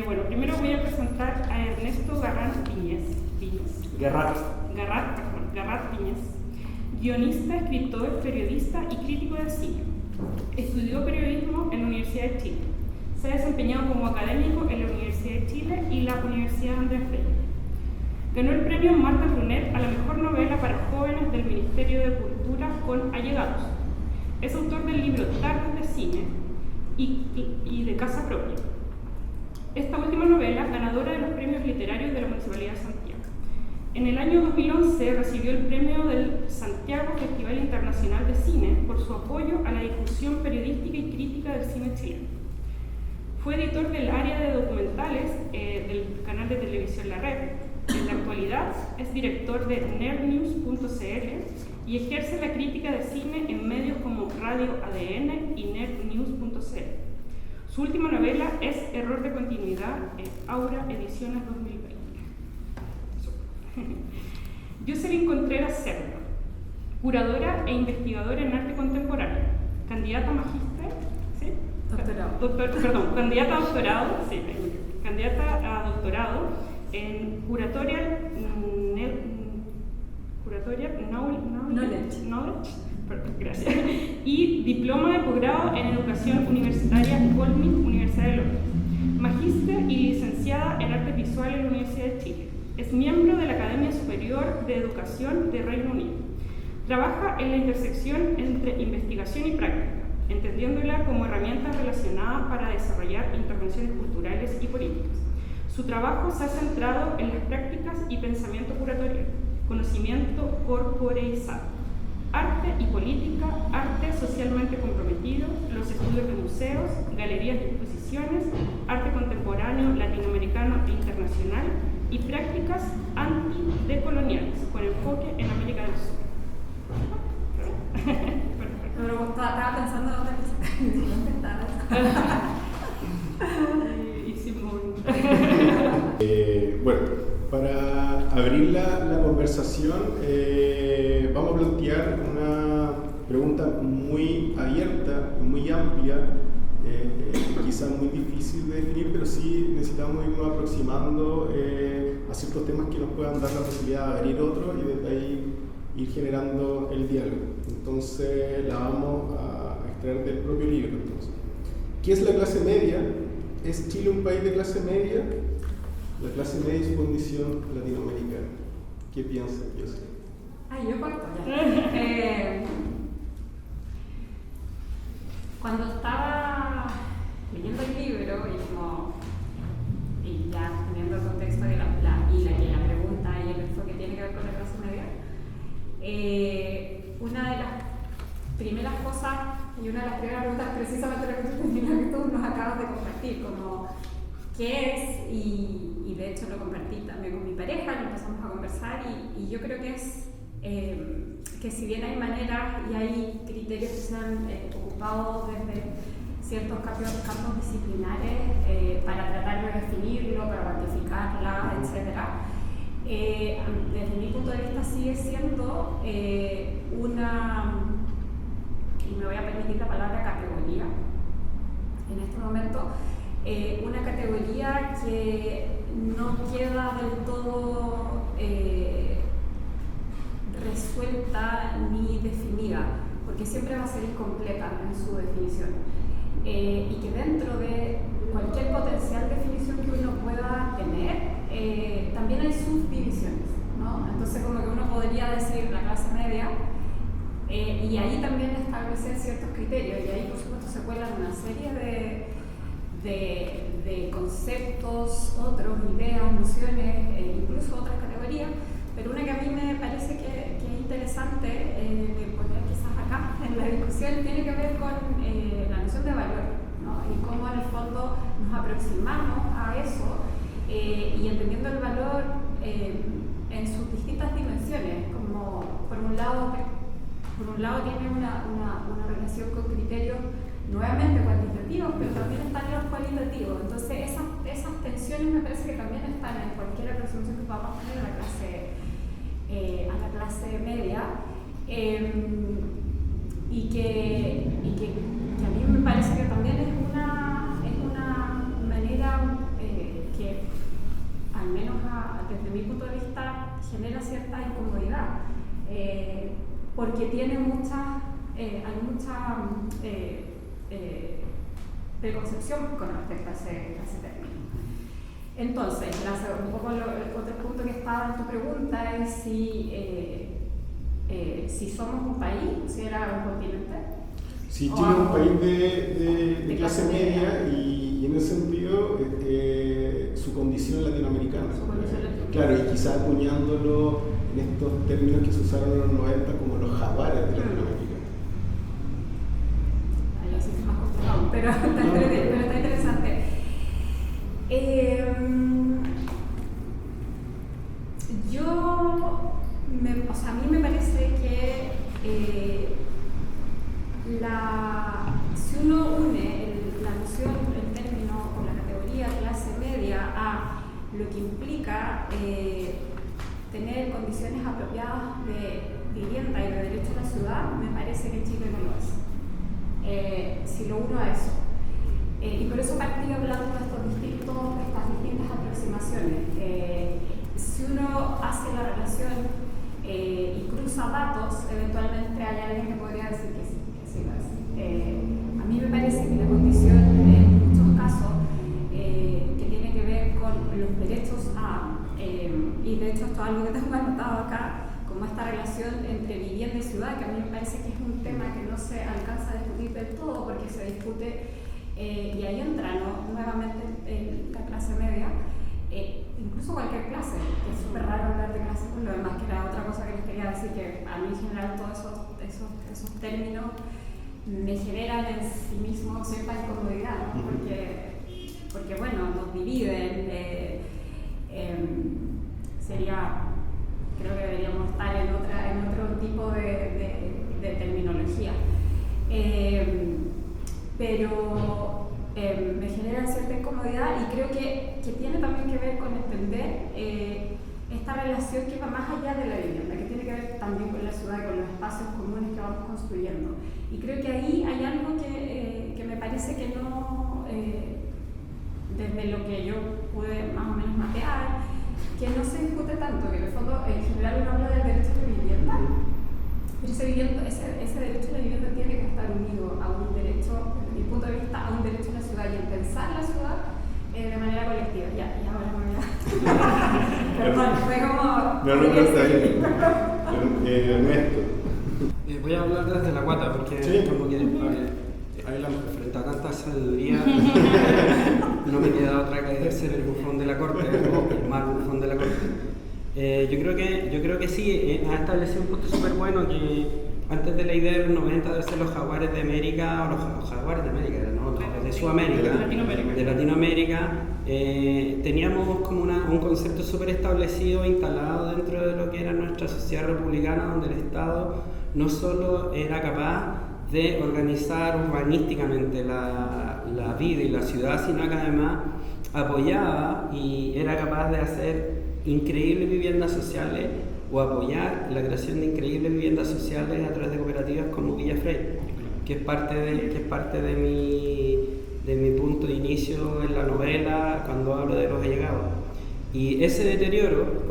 Bueno, primero voy a presentar a Ernesto Garrat Viñes, guionista, escritor, periodista y crítico de cine. Estudió periodismo en la Universidad de Chile. Se ha desempeñado como académico en la Universidad de Chile y la Universidad Andrés Bello. Ganó el premio Marta Brunet a la mejor novela para jóvenes del Ministerio de Cultura con Allegados. Es autor del libro Tardes de Cine y de Casa Propia. Esta última novela, ganadora de los premios literarios de la Municipalidad de Santiago. En el año 2011 recibió el premio del Santiago Festival Internacional de Cine por su apoyo a la difusión periodística y crítica del cine chileno. Fue editor del área de documentales del canal de televisión La Red. En la actualidad es director de nerdnews.cl y ejerce la crítica de cine en medios como Radio ADN y nerdnews.cl. Su última novela es Error de continuidad en Aura Ediciones 2020. Jocelyn Contreras Cerda, curadora e investigadora en arte contemporáneo, candidata a magíster, ¿sí? Candidata a doctorado, sí, candidata a doctorado en Curatorial Knowledge, gracias, y diploma de posgrado en educación universitaria en Goldsmith, Universidad de Londres, magíster y licenciada en artes visuales en la Universidad de Chile. Es miembro de la Academia Superior de Educación de Reino Unido. Trabaja en la intersección entre investigación y práctica, entendiéndola como herramienta relacionada para desarrollar intervenciones culturales y políticas. Su trabajo se ha centrado en las prácticas y pensamiento curatorial, conocimiento corporeizado, arte y política, arte socialmente comprometido, los estudios de museos, galerías de exposiciones, arte contemporáneo latinoamericano e internacional y prácticas antidecoloniales con enfoque en América del Sur. Pero estaba pensando en otra cosa. Bueno, para abrir la conversación, vamos a plantear una pregunta muy abierta, muy amplia, quizás muy difícil de definir, pero sí necesitamos irnos aproximando a ciertos temas que nos puedan dar la posibilidad de abrir otro y desde ahí ir generando el diálogo. Entonces la vamos a extraer del propio libro. Entonces, ¿qué es la clase media? ¿Es Chile un país de clase media? La clase media y su condición latinoamericana. ¿Qué piensa, José? Ay, yo corto ya. Cuando estaba leyendo el libro y ya teniendo el contexto de la pregunta y el enfoque que tiene que ver con la clase media, una de las primeras cosas y una de las primeras preguntas precisamente la que tú nos acabas de compartir, como qué es, y de hecho lo compartí también con mi pareja, lo empezamos a conversar y yo creo que es que si bien hay maneras y hay criterios que se han ocupado desde ciertos campos disciplinares para tratar de definirlo, para cuantificarla, etc. Desde mi punto de vista sigue siendo una, y me voy a permitir la palabra categoría, en este momento, una categoría que no queda del todo resuelta ni definida, porque siempre va a ser incompleta en su definición, y que dentro de cualquier potencial definición que uno pueda tener, también hay subdivisiones, ¿no? Entonces como que uno podría decir la clase media, y ahí también establecer ciertos criterios, y ahí por supuesto se cuelan una serie de conceptos, otros, ideas, nociones, incluso otras categorías, pero una que a mí me parece que es interesante de poner quizás acá en la discusión tiene que ver con la noción de valor, ¿no? Y cómo en el fondo nos aproximamos a eso y entendiendo el valor en sus distintas dimensiones, como por un lado tiene una relación con criterios nuevamente cuantitativos, pero también están los cualitativos. Entonces esas tensiones me parece que también están en cualquier aproximación que podamos tener a la clase media, y que a mí me parece que también es una manera que, al menos desde mi punto de vista, genera cierta incomodidad, porque tiene hay mucha preconcepción con respecto a ese término. Entonces, un poco el otro punto que estaba en tu pregunta es si somos un país, si era un continente. Si Chile es un país de clase media y en ese sentido su condición latinoamericana. Claro, y quizás acuñándolo en estos términos que se usaron en los 90 como los jaguares de Latinoamérica. Ahí sí es más complicado, pero está interesante. A mí me parece que si uno une la noción, el término o la categoría clase media a lo que implica tener condiciones apropiadas de vivienda y de derecho a la ciudad, me parece que Chile no lo es. Si lo uno a eso. Y por eso partí hablando de estas distintas aproximaciones. Si uno hace la relación y cruza datos, eventualmente hay alguien que podría decir que sí lo es. A mí me parece que la condición en muchos casos que tiene que ver con los derechos y de hecho esto es algo que tengo anotado acá, como esta relación entre vivienda y ciudad, que a mí me parece que es un tema que no se alcanza a discutir del todo porque se discute y ahí entra nuevamente la clase media, incluso cualquier clase, que es súper raro hablar de clase con lo demás, que era otra cosa que les quería decir, que a mí en general todos esos términos me generan en sí mismos cierta incomodidad, ¿no? Porque bueno, nos dividen, creo que deberíamos estar en otro tipo de terminología. Pero me genera cierta incomodidad y creo que tiene también que ver con entender esta relación que va más allá de la vivienda, que tiene que ver también con la ciudad y con los espacios comunes que vamos construyendo. Y creo que ahí hay algo que me parece que no, desde lo que yo pude más o menos mapear, que no se discute tanto, que en el fondo en general uno habla del derecho a la vivienda, pero ese derecho a la vivienda tiene que estar unido a un derecho, desde mi punto de vista, a un derecho a la ciudad y en pensar la ciudad de manera colectiva. Y ahora me voy a... Perdón, fue como... No está bien. Ernesto. Voy a hablar desde la guata porque sí. Como que frente a tanta sabiduría no me queda otra que ser el bufón de la corte o el mal bufón de la corte. Yo creo que sí, ha establecido un punto súper bueno que antes de la idea de los 90 de ser los jaguares de América, o los jaguares de América, no, de Sudamérica, de Latinoamérica, teníamos como un concepto súper establecido, instalado dentro de lo que era nuestra sociedad republicana, donde el Estado no solo era capaz de organizar urbanísticamente la vida y la ciudad, sino que además apoyaba y era capaz de hacer increíbles viviendas sociales o apoyar la creación de increíbles viviendas sociales a través de cooperativas como Villa Frey, que es parte de mi punto de inicio en la novela cuando hablo de los allegados. Y ese deterioro,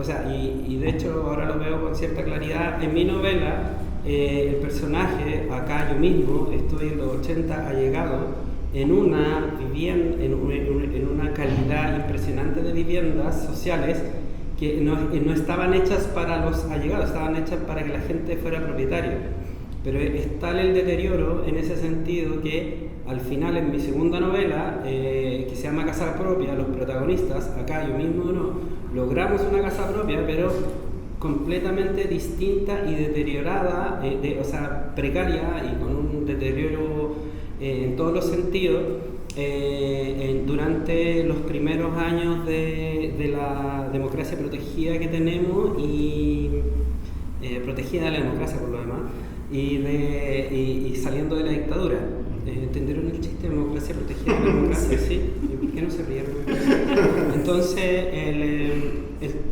y de hecho ahora lo veo con cierta claridad en mi novela, el personaje, acá yo mismo, estoy en los 80 allegado en una vivienda, en una calidad impresionante de viviendas sociales que no estaban hechas para los allegados, estaban hechas para que la gente fuera propietaria. Pero es tal el deterioro en ese sentido que al final en mi segunda novela, que se llama Casa Propia, los protagonistas, acá yo mismo logramos una casa propia, pero completamente distinta y deteriorada, precaria y con un deterioro en todos los sentidos durante los primeros años de la democracia protegida que tenemos y protegida de la democracia por lo demás y saliendo de la dictadura. ¿Entendieron el chiste? Democracia protegida de la democracia, ¿sí? ¿Por qué no se rieron? Entonces,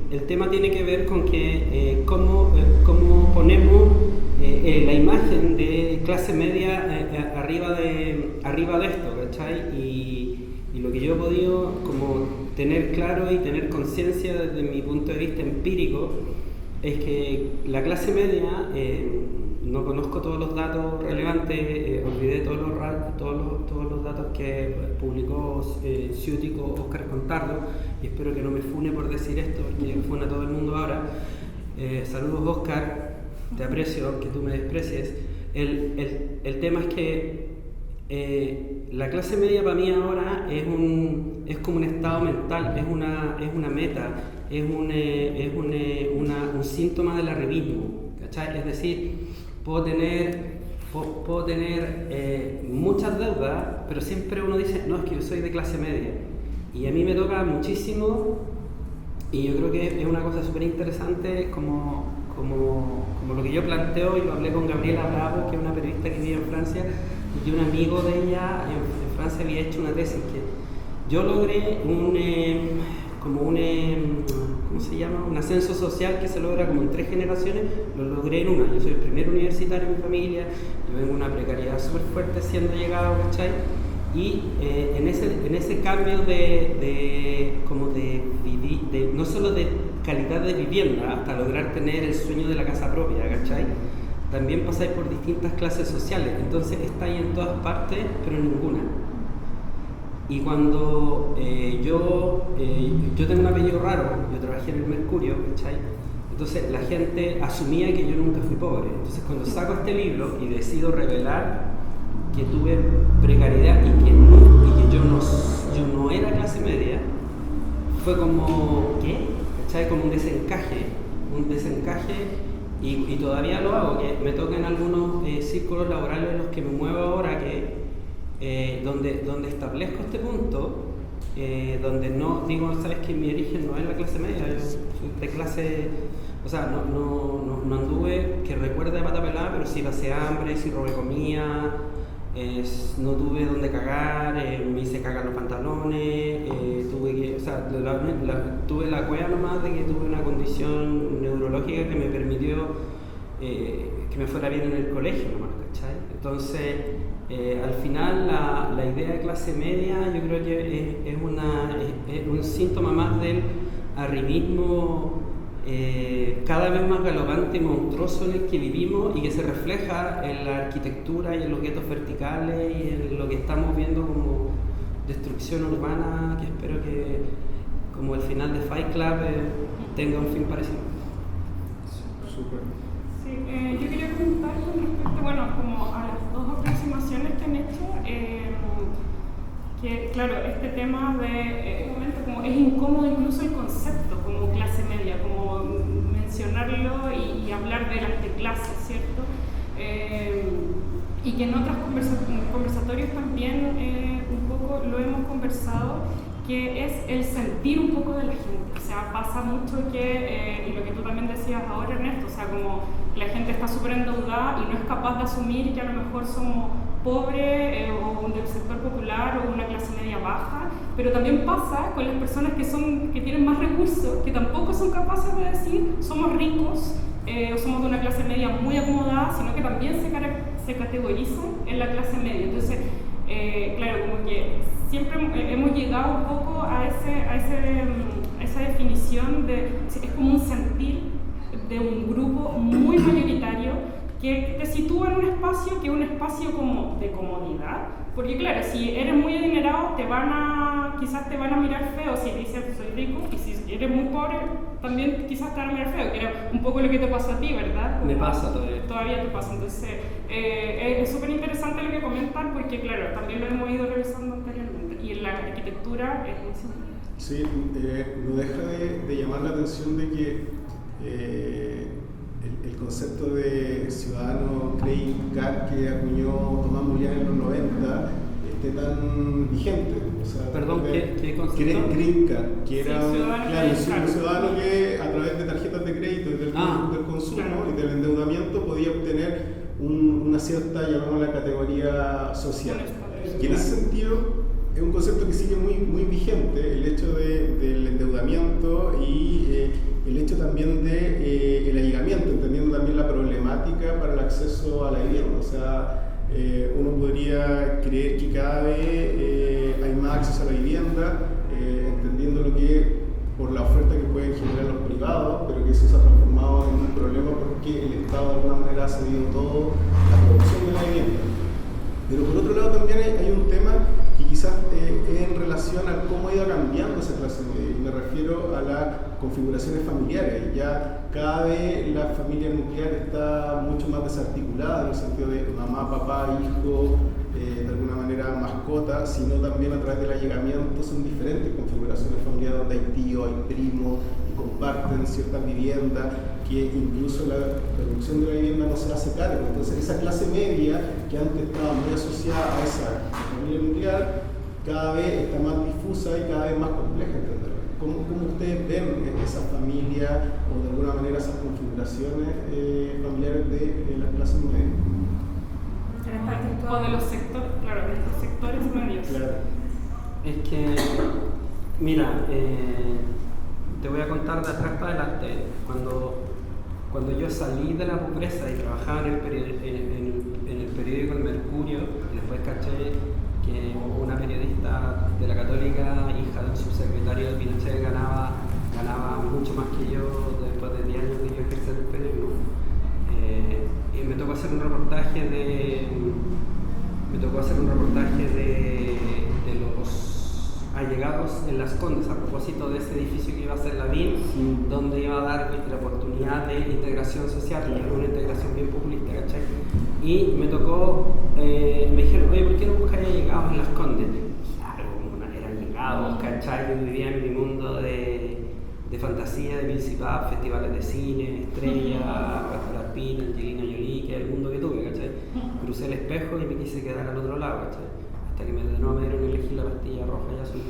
el tema tiene que ver con que cómo ponemos la imagen de clase media arriba de esto, ¿cachai? Y lo que yo he podido como tener claro y tener conciencia desde mi punto de vista empírico es que la clase media, no conozco todos los datos relevantes, olvidé todos los datos que publicó Ciútico Óscar Contardo, y espero que no me fune por decir esto, porque funa a todo el mundo ahora. Saludos, Óscar, te aprecio, que tú me desprecies. El tema es que la clase media para mí ahora es como un estado mental, es una meta, es un síntoma del arribismo, ¿cachai? Es decir, puedo tener muchas deudas, pero siempre uno dice, no, es que yo soy de clase media. Y a mí me toca muchísimo, y yo creo que es una cosa súper interesante como lo que yo planteo. Yo hablé con Gabriela Bravo, que es una periodista que vive en Francia, y que un amigo de ella en Francia había hecho una tesis que yo logré ¿cómo se llama? Un ascenso social que se logra como en 3 generaciones, lo logré en una. Yo soy el primer universitario en mi familia, yo vengo de una precariedad súper fuerte siendo llegado, ¿cachai? Y en ese cambio de no solo de calidad de vivienda hasta lograr tener el sueño de la casa propia, ¿cachai? También pasáis por distintas clases sociales, entonces estáis en todas partes, pero en ninguna. Y cuando yo tengo un apellido raro, yo trabajé en el Mercurio, ¿cachai? Entonces la gente asumía que yo nunca fui pobre. Entonces cuando saco este libro y decido revelar que tuve precariedad y que yo no era clase media, fue como, ¿qué? ¿Cachai? Como un desencaje, y todavía lo hago, que me toca en algunos círculos laborales en los que me muevo ahora, que donde establezco este punto, donde no digo, sabes que mi origen no es la clase media, yo soy de clase, o sea, no anduve, que recuerde a pata pelada, pero sí pasé hambre, sí robé comida, no tuve donde cagar, me hice cagar los pantalones, tuve la cueva nomás de que tuve una condición neurológica que me permitió que me fuera bien en el colegio nomás, ¿cachai? Entonces, al final la idea de clase media yo creo que es un síntoma más del arribismo cada vez más galopante y monstruoso en el que vivimos y que se refleja en la arquitectura y en los guetos verticales y en lo que estamos viendo como destrucción urbana, que espero que como el final de Fight Club tenga un fin parecido. Súper. Sí, yo quería comentar con respecto, bueno, como a las 2 aproximaciones que han hecho, que claro, este tema de como es incómodo incluso el concepto como clase media, como mencionarlo y hablar de las de clases, ¿cierto? Y que en otros conversatorios también un poco lo hemos conversado, que es el sentir un poco de la gente. O sea, pasa mucho que, y lo que tú también decías ahora, Ernesto, o sea, como la gente está súper endeudada y no es capaz de asumir que a lo mejor somos pobres o del sector popular o una clase media baja, pero también pasa con las personas que tienen más recursos, que tampoco son capaces de decir somos ricos o somos de una clase media muy acomodada, sino que también se categorizan en la clase media. Entonces, claro, como que siempre hemos llegado un poco a esa definición de, es como un sentir de un grupo muy mayoritario que te sitúa en un espacio que es un espacio como de comodidad, porque claro, si eres muy adinerado quizás te van a mirar feo si te dicen soy rico, y si eres muy pobre también quizás te van a mirar feo, que era un poco lo que te pasó a ti, ¿verdad? Me pasa todavía te pasa. Entonces es súper interesante lo que comentan, porque claro, también lo hemos ido revisando anteriormente y en la arquitectura es muy simple. Sí, no deja de llamar la atención de que el concepto de ciudadano green card que acuñó Tomás Mulián en los 90 esté tan vigente. O sea, perdón, ¿qué concepto? Green card, que era sí, un ciudadano que a través de tarjetas de crédito y del consumo y del endeudamiento podía obtener una cierta, llamémosla, categoría social. Y en ese sentido es un concepto que sigue muy vigente, el hecho del endeudamiento y el hecho también del allegamiento, entendiendo también la problemática para el acceso a la vivienda. O sea, uno podría creer que cada vez hay más acceso a la vivienda, entendiendo lo que por la oferta que pueden generar los privados, pero que eso se ha transformado en un problema porque el Estado de alguna manera ha cedido todo la producción de la vivienda. Pero por otro lado también hay un tema que quizás es en relación a cómo ha ido cambiando esa clase media, y me refiero a las configuraciones familiares. Ya cada vez la familia nuclear está mucho más desarticulada en el sentido de mamá, papá, hijo, de alguna manera mascota, sino también a través del allegamiento son diferentes configuraciones familiares donde hay tíos, hay primos y comparten ciertas viviendas, que incluso la producción de la vivienda no se hace cargo. Entonces esa clase media que antes estaba muy asociada a esa familia nuclear cada vez está más difusa y cada vez más compleja entenderla. ¿Cómo ustedes ven esa familia o de alguna manera esas configuraciones familiares de las clases medias? O de los sectores, claro, de los sectores medios. Claro. Es que, mira, te voy a contar de atrás para adelante. Cuando yo salí de la pobreza y trabajaba en el periódico El Mercurio, y después caché que una periodista de la Católica, hija del subsecretario de Pinochet, ganaba mucho más que yo después de 10 años de yo ejercer el periodismo. Y me tocó hacer un reportaje de los allegados en Las Condes a propósito de ese edificio que iba a ser la BIN, donde iba a dar la oportunidad de integración social, y una integración bien populista, ¿cachai? Y me tocó, me dijeron, oye, ¿por qué no buscáis allegados en Las Condes? Claro, como no eran allegados, ¿cachai? Yo vivía en mi mundo de fantasía, de principal, festivales de cine, Estrella, Brad Pitt, Angelina Jolie, que es el mundo que tuve, ¿cachai? Crucé el espejo y me quise quedar al otro lado, ¿cachai? Hasta que de nuevo me dieron a elegir la pastilla roja y azul,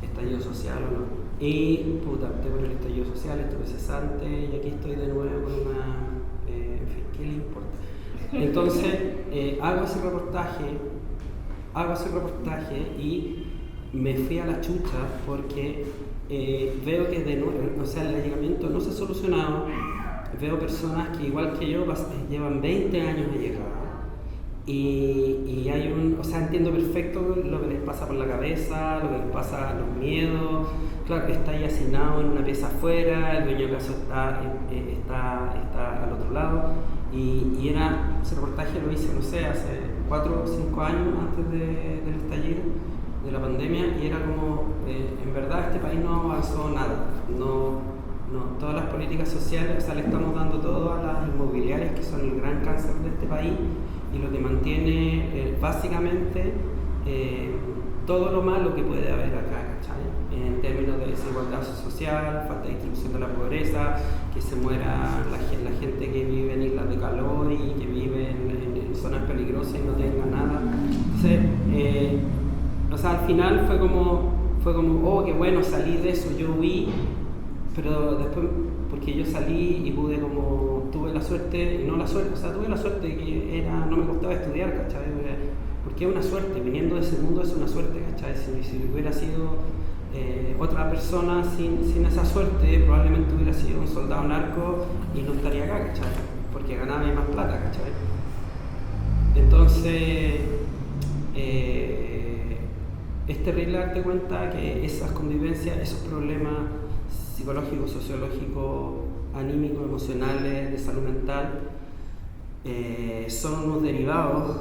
estallido social o no. Y puta, opté por el estallido social, estuve cesante y aquí estoy de nuevo con una... en fin, ¿qué le importa? Entonces, hago ese reportaje y me fui a la chucha porque veo que de nuevo, o sea, el allegamiento no se ha solucionado. Veo personas que igual que yo llevan 20 años allegadas y hay o sea, entiendo perfecto lo que les pasa por la cabeza, lo que les pasa, los miedos. Claro, está ahí asignado en una pieza afuera, el dueño de casa está al otro lado y ese reportaje lo hice, no sé, hace 4 o 5 años antes del estallido de la pandemia, y era como, en verdad este país no avanzó nada, todas las políticas sociales, o sea, le estamos dando todo a las inmobiliarias, que son el gran cáncer de este país, y lo que mantiene básicamente todo lo malo que puede haber acá, ¿cachai? En términos de desigualdad social, falta de distribución de la pobreza, que se muera la gente que vive en islas de calor y que vive en zonas peligrosas y no tenga nada. Entonces, o sea, al final fue como, oh, qué bueno, salí de eso, yo huí, pero después, porque yo salí y tuve la suerte, tuve la suerte que no me costaba estudiar, ¿cachai? Porque es una suerte, viniendo de ese mundo es una suerte, ¿cachai? Si hubiera sido otra persona sin esa suerte, probablemente hubiera sido un soldado narco y no estaría acá, ¿cachai? Porque ganaba más plata, ¿cachai? Entonces, es terrible darte cuenta que esas convivencias, esos problemas psicológicos, sociológicos, anímicos, emocionales, de salud mental, son unos derivados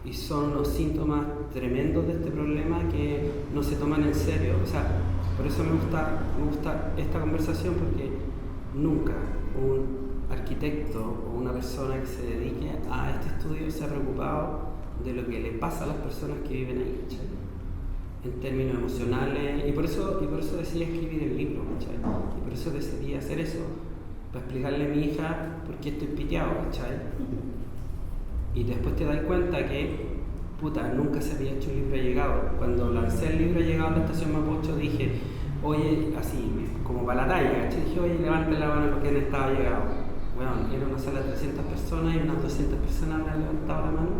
y son unos síntomas tremendos de este problema que no se toman en serio. O sea, por eso me gusta esta conversación, porque nunca un arquitecto o una persona que se dedique a este estudio se ha preocupado de lo que le pasa a las personas que viven ahí, ¿cachai? En términos emocionales, y por eso decidí escribir el libro, ¿cachai? Y por eso decidí hacer eso, para explicarle a mi hija por qué estoy piteado, ¿cachai? Y después te das cuenta que, puta, nunca se había hecho un libro allegado. Cuando lancé el libro allegado en la estación Mapocho dije, oye, así, como para la talla, ¿cachai? Dije, oye, levanten la mano los que han estado allegados. Bueno, era una sala de 300 personas y unas 200 personas me han levantado la mano,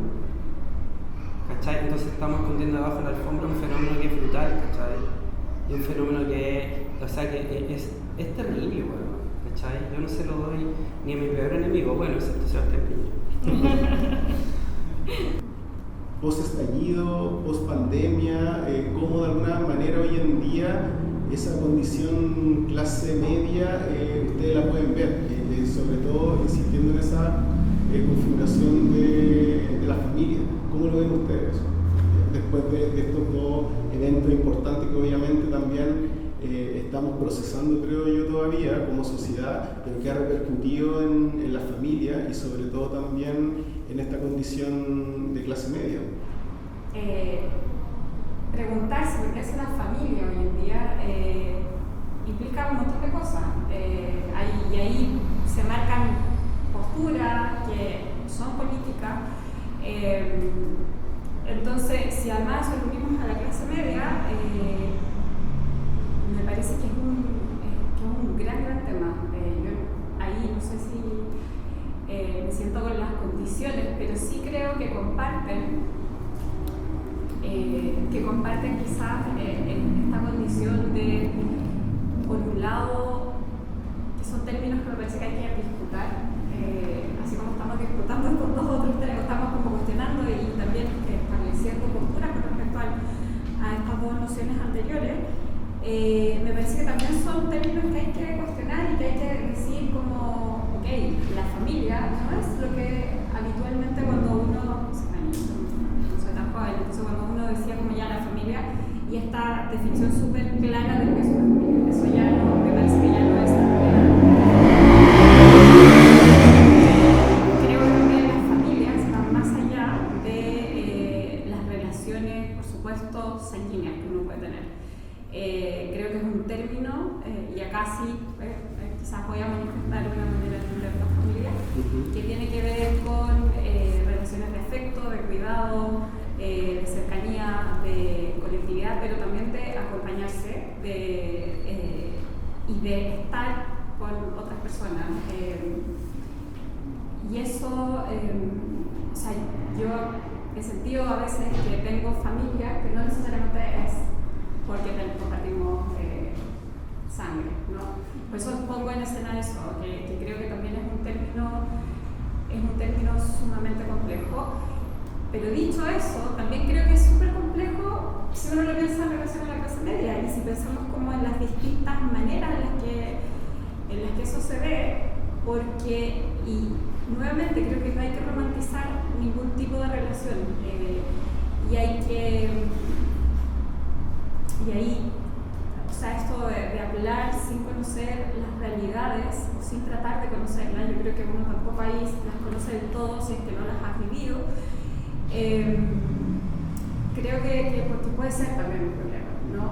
¿cachai? Entonces estamos escondiendo abajo de la alfombra un fenómeno que es brutal, ¿cachai? Y un fenómeno que es terrible, bueno, ¿cachai? Yo no se lo doy ni a mi peor enemigo, bueno, excepto Sebastián Piñera. Post-estallido, post-pandemia, cómo de alguna manera hoy en día esa condición clase media ustedes la pueden ver, sobre todo insistiendo en esa configuración de la familia. ¿Cómo lo ven ustedes? Después de estos dos eventos importantes que obviamente también estamos procesando, creo yo, todavía como sociedad, pero que ha repercutido en la familia y sobre todo también en esta condición de clase media. Preguntarse por qué es una familia hoy en día implica un montón de cosas. Y ahí se marcan posturas que son políticas. Entonces, si además lo unimos a la clase media, me parece que es un gran tema. Yo ahí no sé si me siento con las condiciones, pero sí creo que comparten quizás esta condición de, por un lado, que son términos que me parece que hay que disputar, así como estamos disputando estos dos otros términos, estamos como cuestionando y también estableciendo posturas con respecto a estas dos nociones anteriores. Me parece que también son términos que hay que cuestionar y que hay que decir como, ok, la familia no es lo que habitualmente cuando uno, no soy tan joven, entonces cuando uno decía como ya la familia y esta definición súper clara de lo que es una familia, eso ya no, me parece que ya no es la realidad. Creo que también las familias van más allá de las relaciones, por supuesto, sanguíneas que uno puede tener. Creo que es un término, y acá sí, quizás voy a manifestar de una manera de la familia, que tiene que ver con relaciones de afecto, de cuidado, de cercanía, de colectividad, pero también de acompañarse y de estar con otras personas. Y eso, o sea, yo he sentido a veces que tengo familia que no necesariamente es porque compartimos sangre, ¿no? Por eso pongo en escena eso, que creo que también es un término sumamente complejo. Pero dicho eso, también creo que es súper complejo si uno lo piensa en relación a la clase media y si pensamos como en las distintas maneras en las que eso se ve, porque, y nuevamente creo que no hay que romantizar ningún tipo de relación y ahí, o sea, esto de hablar sin conocer las realidades o sin tratar de conocerlas, yo creo que uno tampoco ahí las conoce del todo si es que no las ha vivido. Creo que porque puede ser también un problema, ¿no?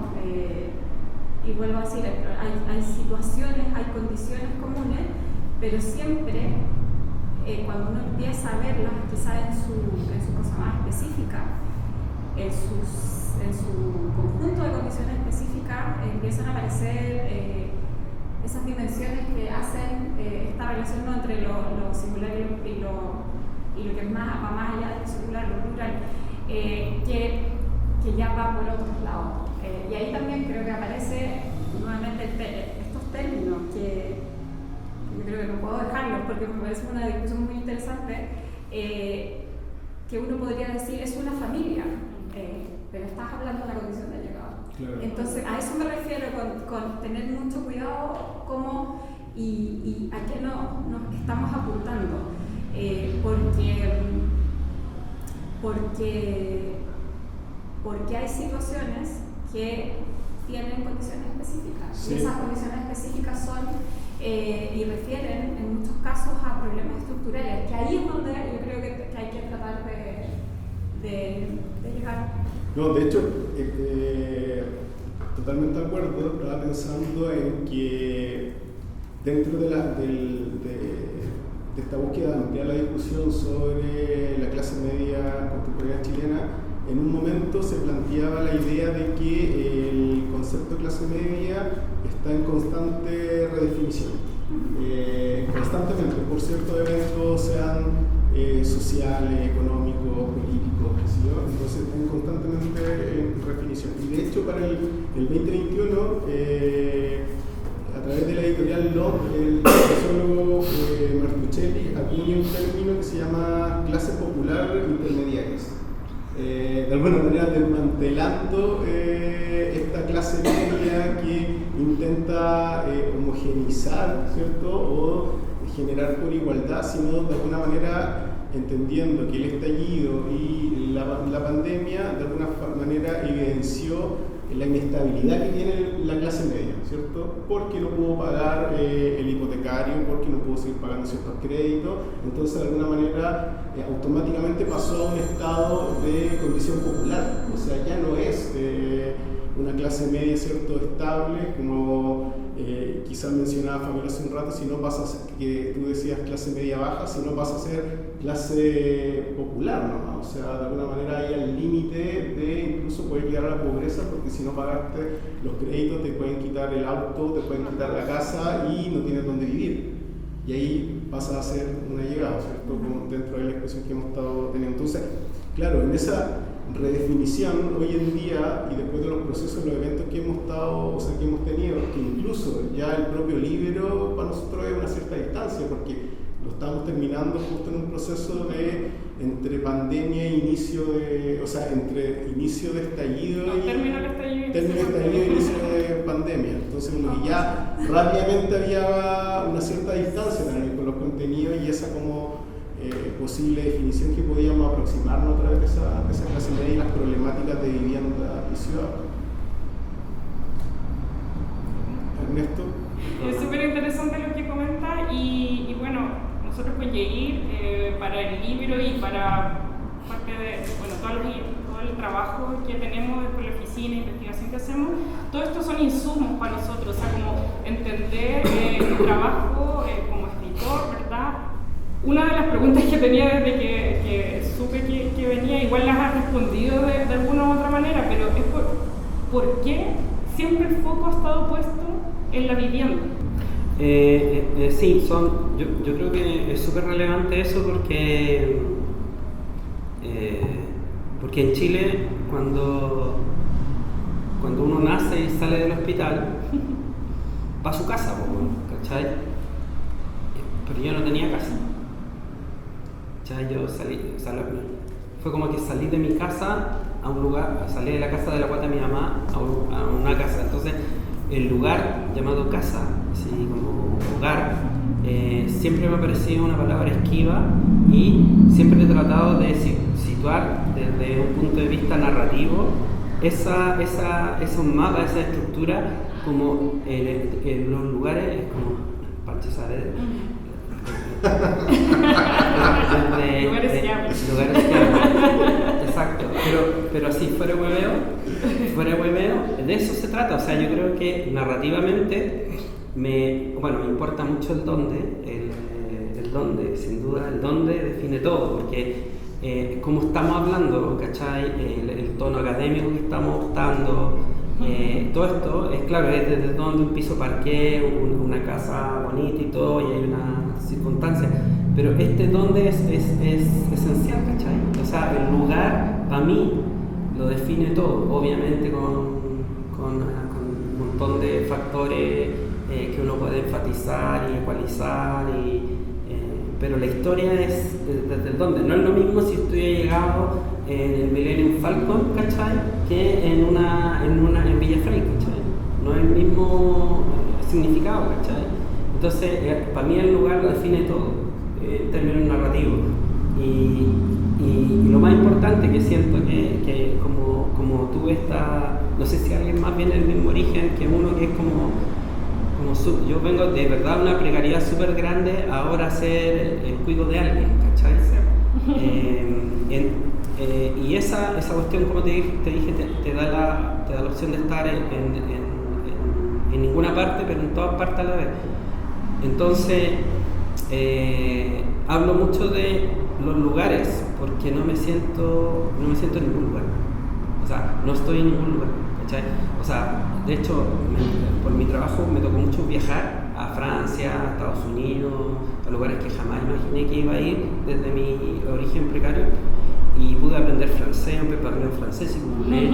Y vuelvo a decir, hay situaciones, hay condiciones comunes, pero siempre cuando uno empieza a verlas, quizás en su cosa más específica, en su conjunto de condiciones específicas, empiezan a aparecer esas dimensiones que hacen esta relación, ¿no?, entre lo singular y lo que es va más allá de lo singular, lo plural, que ya va por otros lados. Y ahí también creo que aparece nuevamente estos términos que yo creo que no puedo dejarlos porque me parece una discusión muy interesante, que uno podría decir es una familia, pero estás hablando de la condición de llegado. Claro. Entonces a eso me refiero con tener mucho cuidado cómo y a qué nos estamos apuntando. Porque hay situaciones que tienen condiciones específicas, sí. Y esas condiciones específicas son y refieren en muchos casos a problemas estructurales, que ahí es donde yo creo que hay que tratar de llegar. No, de hecho, totalmente de acuerdo. Estaba pensando en que dentro de esta búsqueda de ampliar la discusión sobre la clase media contemporánea chilena, en un momento se planteaba la idea de que el concepto de clase media está en constante redefinición, constantemente, por ciertos eventos, sean sociales, económicos, políticos, qué sé yo, entonces están constantemente en redefinición. Y de hecho para el 2021, a través de la editorial LOM, el sociólogo Martuchelli acuña un término que se llama clase popular intermediarias. De alguna manera desmantelando esta clase media que intenta homogeneizar, ¿cierto? O generar por igualdad, sino de alguna manera entendiendo que el estallido y la pandemia de alguna manera evidenció la inestabilidad que tiene la clase media, ¿cierto? Porque no pudo pagar el hipotecario, porque no pudo seguir pagando ciertos créditos, entonces de alguna manera automáticamente pasó a un estado de condición popular, o sea, ya no es una clase media, ¿cierto?, estable, como quizás mencionaba Fabiola hace un rato, si no pasa a ser, que tú decías clase media baja, si no pasa a ser clase popular, ¿no? O sea, de alguna manera hay al límite de incluso poder llegar a la pobreza, porque si no pagaste los créditos te pueden quitar el auto, te pueden quitar la casa y no tienes dónde vivir. Y ahí pasa a ser una llegada, ¿cierto? Como dentro de la expresión que hemos estado teniendo. Entonces, claro, en esa redefinición hoy en día y después de los procesos, los eventos que hemos estado, o sea, que hemos tenido, que incluso ya el propio libro para nosotros es una cierta distancia, porque lo estamos terminando justo en un proceso de entre pandemia e inicio de, o sea, entre inicio de estallido término de estallido e inicio de pandemia. Entonces, como que ya rápidamente había una cierta distancia también con los contenidos y esa como posible definición que podíamos aproximarnos a través de esa clase media y las problemáticas de vivienda y ciudad. Ernesto. Es súper interesante lo que comenta y bueno, nosotros con Yair, para el libro y para parte de todo el trabajo que tenemos con la oficina, investigación que hacemos, todo esto son insumos para nosotros, o sea, como entender el trabajo como escritor, ¿verdad? Una de las preguntas que tenía desde que supe que venía, igual las has respondido de alguna u otra manera, pero es ¿por qué siempre el foco ha estado puesto en la vivienda? Sí, yo creo que es súper relevante eso porque en Chile cuando uno nace y sale del hospital va a su casa, ¿cachai? Pero yo no tenía casa. Yo fue como que salí de mi casa a un lugar, salí de la casa de la guata de mi mamá a una casa. Entonces, el lugar llamado casa, así como hogar, siempre me ha parecido una palabra esquiva y siempre he tratado de situar desde un punto de vista narrativo esa mapa, esa estructura, como en los lugares, como Pancho Saavedra. Lugares llaves. Exacto, pero así fuera de hueveo, de eso se trata. O sea, yo creo que narrativamente me importa mucho el dónde, sin duda el dónde define todo, porque como estamos hablando, ¿cachai? El tono académico que estamos optando, todo esto es claro, es desde donde un piso parqué, una casa bonita y todo, y hay una circunstancia, pero dónde es esencial, ¿cachai? O sea, el lugar para mí lo define todo, obviamente con un montón de factores que uno puede enfatizar y ecualizar, pero la historia es desde el dónde. No es lo mismo si estoy llegado en el Millennium Falcon, ¿cachai? Que en Villa Frey, ¿cachai? No es el mismo significado, ¿cachai? Entonces, para mí el lugar lo define todo, en términos narrativos. Y lo más importante que siento que como tuve no sé si alguien más viene del mismo origen que uno, que es yo vengo de verdad una precariedad súper grande, ahora ser el cuido de alguien, ¿cachai? Y esa cuestión, como te dije, te da la opción de estar en ninguna parte, pero en todas partes a la vez. Entonces, hablo mucho de los lugares porque no me siento en ningún lugar. O sea, no estoy en ningún lugar, ¿cachai? O sea, de hecho, por mi trabajo me tocó mucho viajar a Francia, a Estados Unidos, a lugares que jamás imaginé que iba a ir desde mi origen precario. Y pude aprender francés, aunque parlé en francés y googlé,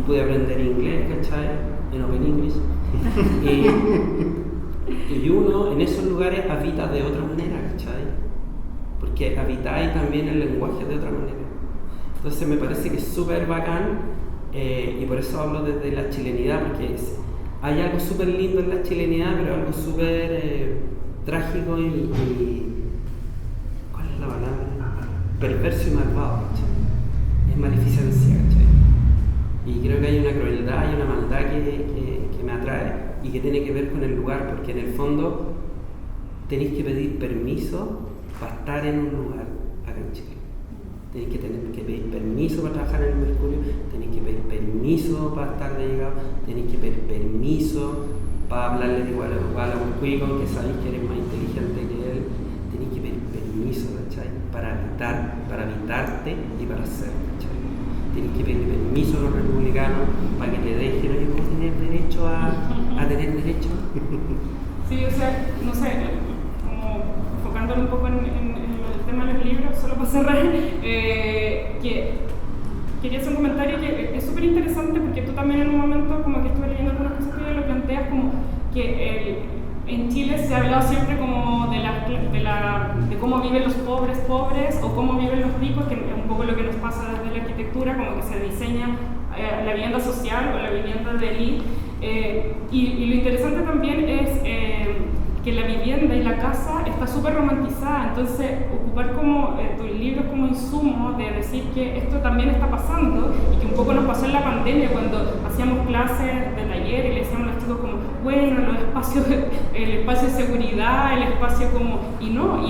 pude aprender inglés, ¿cachai? En Open English. Y uno en esos lugares habita de otra manera, ¿cachai? Porque habitáis también el lenguaje de otra manera. Entonces me parece que es súper bacán, y por eso hablo desde la chilenidad, porque hay algo súper lindo en la chilenidad, pero algo súper trágico y ¿cuál es la palabra? Perverso y malvado, ¿cachai? Es maleficencia, ¿cachai? Y creo que hay una crueldad y una maldad que me atrae y que tiene que ver con el lugar, porque en el fondo tenéis que pedir permiso para estar en un lugar acá en Chile. Tenéis que pedir permiso para trabajar en el Mercurio, tenéis que pedir permiso para estar de llegado, tenéis que pedir permiso para hablarle igual a un cuico que sabéis que eres más inteligente que él. Tenéis que pedir permiso, ¿cachai? Para habitarte y para ser, ¿cachai? Tienes que pedir permiso a los republicanos para que te dejen, oye, ¿cómo tener derecho a tener derecho? Sí, o sea, no sé, como enfocándolo un poco en el tema de los libros, solo para cerrar, que quería hacer un comentario que es súper interesante porque tú también en un momento, como que estuve leyendo algunas cosas que lo planteas, como que en Chile se ha hablado siempre como de cómo viven los pobres o cómo viven los ricos, que es un poco lo que nos pasa desde la arquitectura, como que se diseña la vivienda social o la vivienda de élite. Y lo interesante también es que la vivienda y la casa está súper romantizada, entonces ocupar como tus libros como insumo de decir que esto también está pasando y que un poco nos pasó en la pandemia cuando hacíamos clases de taller y le decíamos a los chicos como, bueno, los espacios, el espacio de seguridad, el espacio como, y no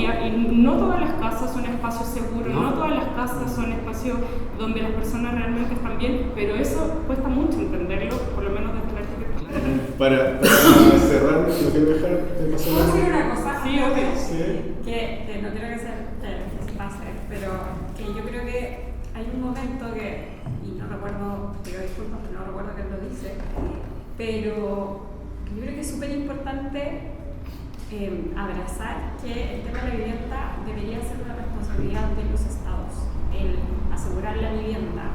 todas las casas son espacios seguros, no todas las casas son espacios donde las personas realmente están bien, pero eso cuesta mucho entenderlo, por lo menos desde la arquitectura. Para cerrar, no quiero dejar de pasar. ¿Puedo decir una cosa? Sí, obvio. Sí. Que no quiero que se pase, pero que yo creo que hay un momento que, y no recuerdo, pido disculpas, pero no recuerdo quién lo dice, pero yo creo que es súper importante abrazar que el tema de la vivienda debería ser una responsabilidad de los estados, el asegurar la vivienda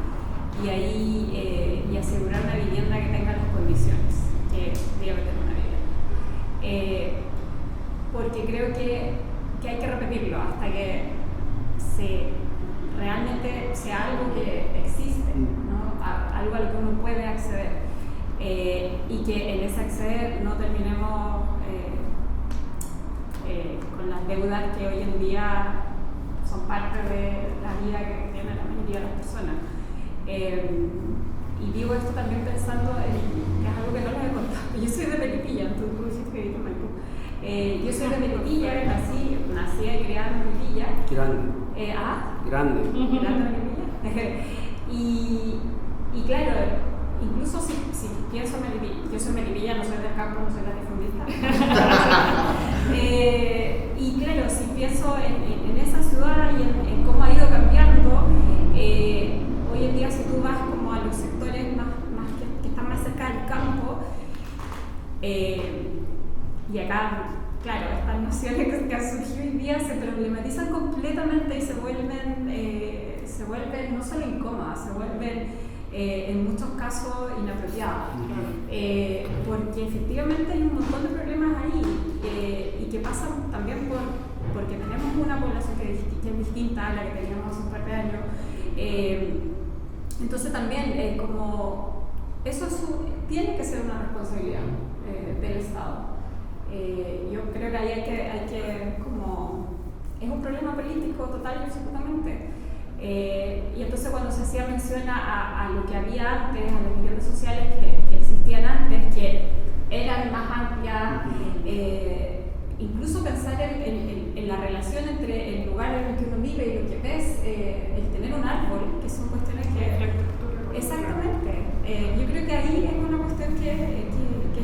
y asegurar una vivienda que tenga las condiciones que debe tener una vivienda. Porque creo que hay que repetirlo hasta que realmente sea algo que existe, ¿no? Algo a lo que uno puede acceder, y que en ese acceder no terminemos con las deudas que hoy en día son parte de la vida que tiene la mayoría de las personas. Y digo esto también pensando en que es algo que no les he contado. Yo soy de Melipilla, tú dijiste que vivo en Maipú. Yo soy de Melipilla, nací y criada en Melipilla. Grande. Grande Melipilla. Y claro, incluso si pienso en Melipilla, yo soy Melipilla, no soy del campo, no soy latifundista. Y claro, si pienso en esa ciudad y en cómo ha ido cambiando, hoy en día si tú vas como a los sectores más que están más cerca del campo, y acá, claro, estas nociones que han surgido hoy día se problematizan completamente y se vuelven no solo incómodas, se vuelven en muchos casos inapropiadas, porque efectivamente hay un montón de problemas ahí, y que pasan también porque tenemos una población que es distinta a la que teníamos hace un par de años. Entonces también como eso tiene que ser una responsabilidad del Estado. Yo creo que ahí hay que como es un problema político total y absolutamente. Y entonces cuando se hacía mención a lo que había antes, a las viviendas sociales que existían antes, que eran más amplias, incluso pensar en la relación entre el lugar en el que uno vive y lo que ves, el tener un árbol, que son cuestiones que... Exactamente. Yo creo que ahí es una cuestión que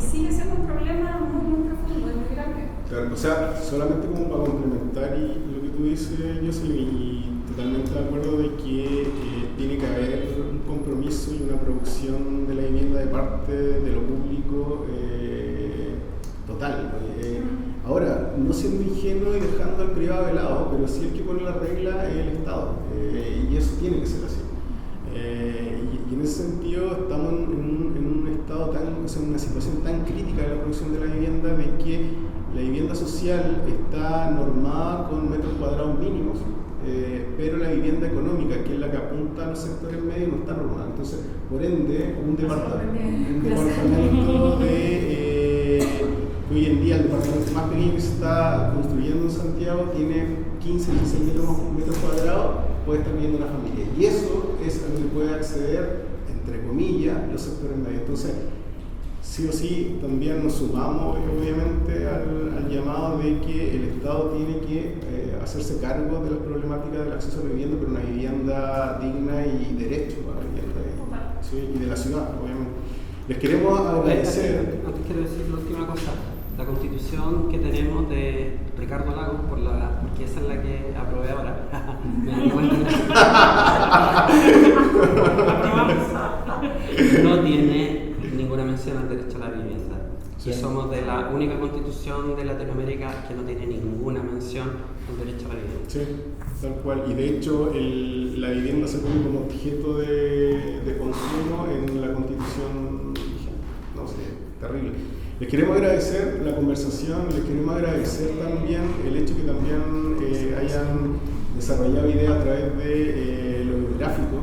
sigue siendo un problema muy, muy profundo y muy grande. Claro, o sea, solamente como para complementar y lo que tú dices, Jocelyn, y totalmente de acuerdo de que tiene que haber un compromiso y una producción de la vivienda de parte de lo público total. Ahora, no siendo ingenuo y dejando al privado de lado, pero sí el que pone la regla es el Estado, y eso tiene que ser así. Y en ese sentido estamos en un estado en una situación tan crítica de la producción de la vivienda de que La vivienda social está normada con metros cuadrados mínimos, pero la vivienda económica, que es la que apunta a los sectores medios, no está normada. Entonces, por ende, un departamento hoy en día el departamento más pequeño que se está construyendo en Santiago tiene 15, 16 metros cuadrados, puede estar viviendo una familia. Y eso es a lo que puede acceder, entre comillas, los sectores medios. Entonces, sí o sí, también nos sumamos obviamente al llamado de que el Estado tiene que hacerse cargo de las problemáticas del acceso a la vivienda, pero una vivienda digna y derecho a la vivienda, y de la ciudad, obviamente. Les queremos agradecer. Antes quiero decir la última cosa. La constitución que tenemos de Ricardo Lagos, porque esa es la que aprobé ahora. No tiene ninguna mención al derecho a la vivienda. Sí. Y somos de la única constitución de Latinoamérica que no tiene ninguna mención al derecho a la vivienda. Sí, tal cual. Y de hecho la vivienda se pone como objeto de consumo en la constitución vigente. No sé, terrible. Les queremos agradecer la conversación, les queremos agradecer también el hecho que también hayan desarrollado ideas a través de lo bibliográfico.